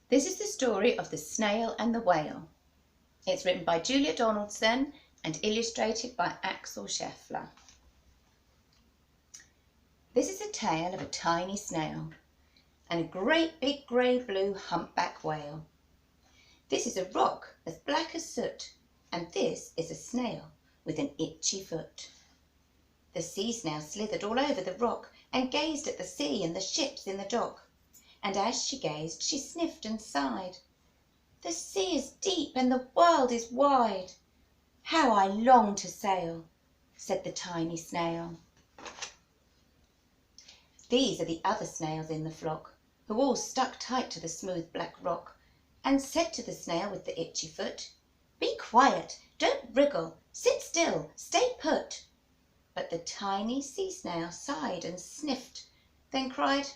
This is the story of the snail and the whale. It's written by Julia Donaldson and illustrated by Axel Scheffler. This is a tale of a tiny snail and a great big grey-blue humpback whale. This is a rock as black as soot, and this is a snail with an itchy foot. The sea snail slithered all over the rock and gazed at the sea and the ships in the dock. And as she gazed, she sniffed and sighed. "The sea is deep and the world is wide. How I long to sail," said the tiny snail. These are the other snails in the flock, who all stuck tight to the smooth black rock, and said to the snail with the itchy foot, "Be quiet, don't wriggle, sit still, stay put." But the tiny sea snail sighed and sniffed, then cried,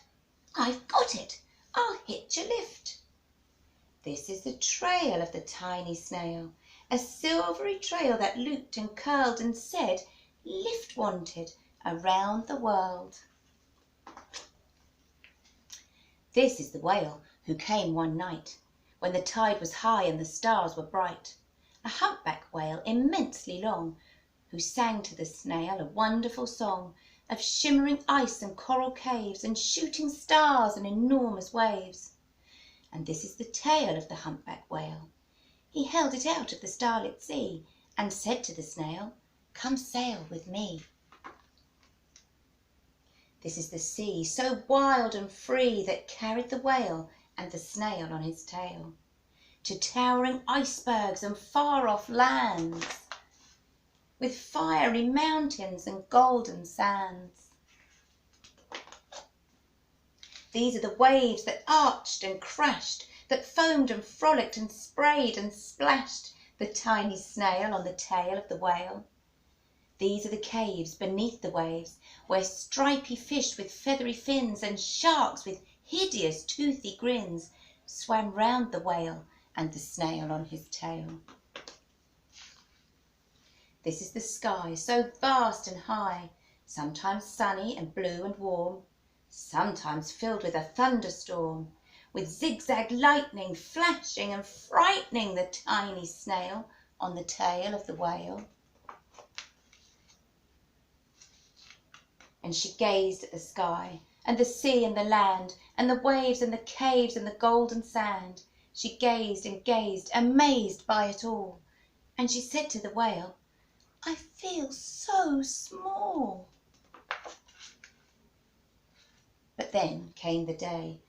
"I've got it, I'll hitch a lift." This is the trail of the tiny snail, a silvery trail that looped and curled and said, "Lift wanted around the world." This is the whale who came one night, when the tide was high and the stars were bright, a humpback whale immensely long, who sang to the snail a wonderful song of shimmering ice and coral caves and shooting stars and enormous waves. And this is the tale of the humpback whale. He held it out of the starlit sea and said to the snail, "Come sail with me." This is the sea, so wild and free, that carried the whale and the snail on his tail to towering icebergs and far-off lands, with fiery mountains and golden sands. These are the waves that arched and crashed, that foamed and frolicked and sprayed and splashed the tiny snail on the tail of the whale. These are the caves beneath the waves, where stripy fish with feathery fins and sharks with hideous toothy grins swam round the whale and the snail on his tail. This is the sky, so vast and high, sometimes sunny and blue and warm, sometimes filled with a thunderstorm, with zigzag lightning flashing and frightening the tiny snail on the tail of the whale. And she gazed at the sky and the sea and the land and the waves and the caves and the golden sand. She gazed and gazed, amazed by it all, and she said to the whale, "I feel so small." But then came the day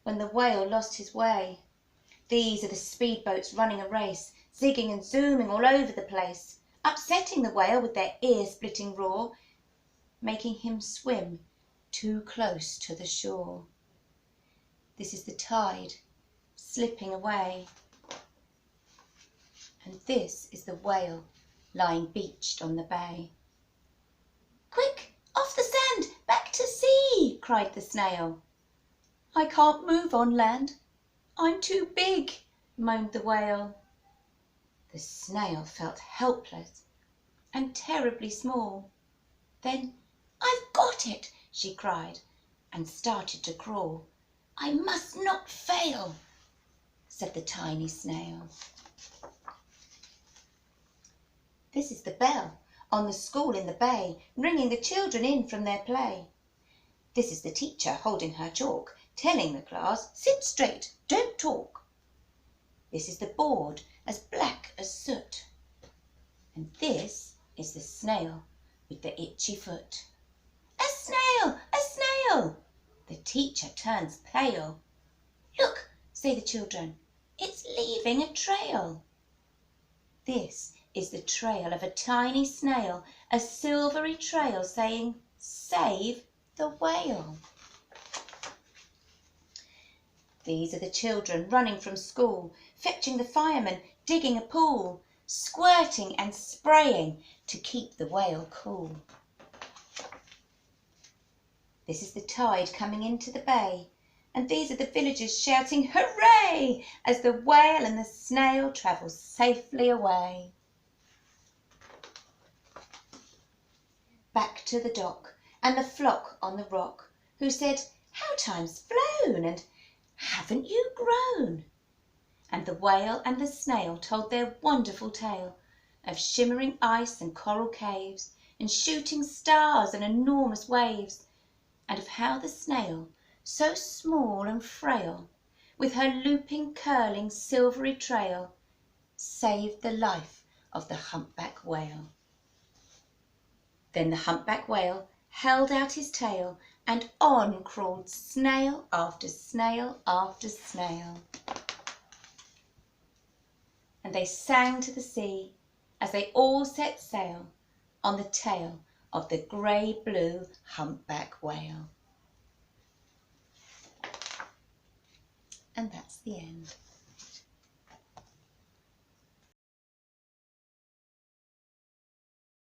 when the whale lost his way. These are the speedboats running a race, zigging and zooming all over the place, upsetting the whale with their ear-splitting roar, making him swim too close to the shore. This is the tide slipping away, and this is the whale lying beached on the bay. "Quick, off the sand, back to sea!" cried the snail. "I can't move on land, I'm too big," moaned the whale. The snail felt helpless and terribly small. Then, "I've got it!" she cried, and started to crawl. "I must not fail," said the tiny snail. This is the bell on the school in the bay, ringing the children in from their play. This is the teacher holding her chalk, telling the class, "Sit straight, don't talk." This is the board, as black as soot. And this is the snail with the itchy foot. "A snail! A snail!" The teacher turns pale. "Look," say the children, "it's leaving a trail." This is the trail of a tiny snail, a silvery trail saying, "Save the whale." These are the children running from school, fetching the firemen, digging a pool, squirting and spraying to keep the whale cool. This is the tide coming into the bay, and these are the villagers shouting "Hooray!" as the whale and the snail travel safely away. Back to the dock and the flock on the rock, who said, "How time's flown!" and haven't you grown?" And the whale and the snail told their wonderful tale of shimmering ice and coral caves, and shooting stars and enormous waves, and of how the snail, so small and frail, with her looping, curling, silvery trail, saved the life of the humpback whale. Then the humpback whale held out his tail, and on crawled snail after snail after snail. And they sang to the sea as they all set sail on the tail of the grey-blue humpback whale. And that's the end.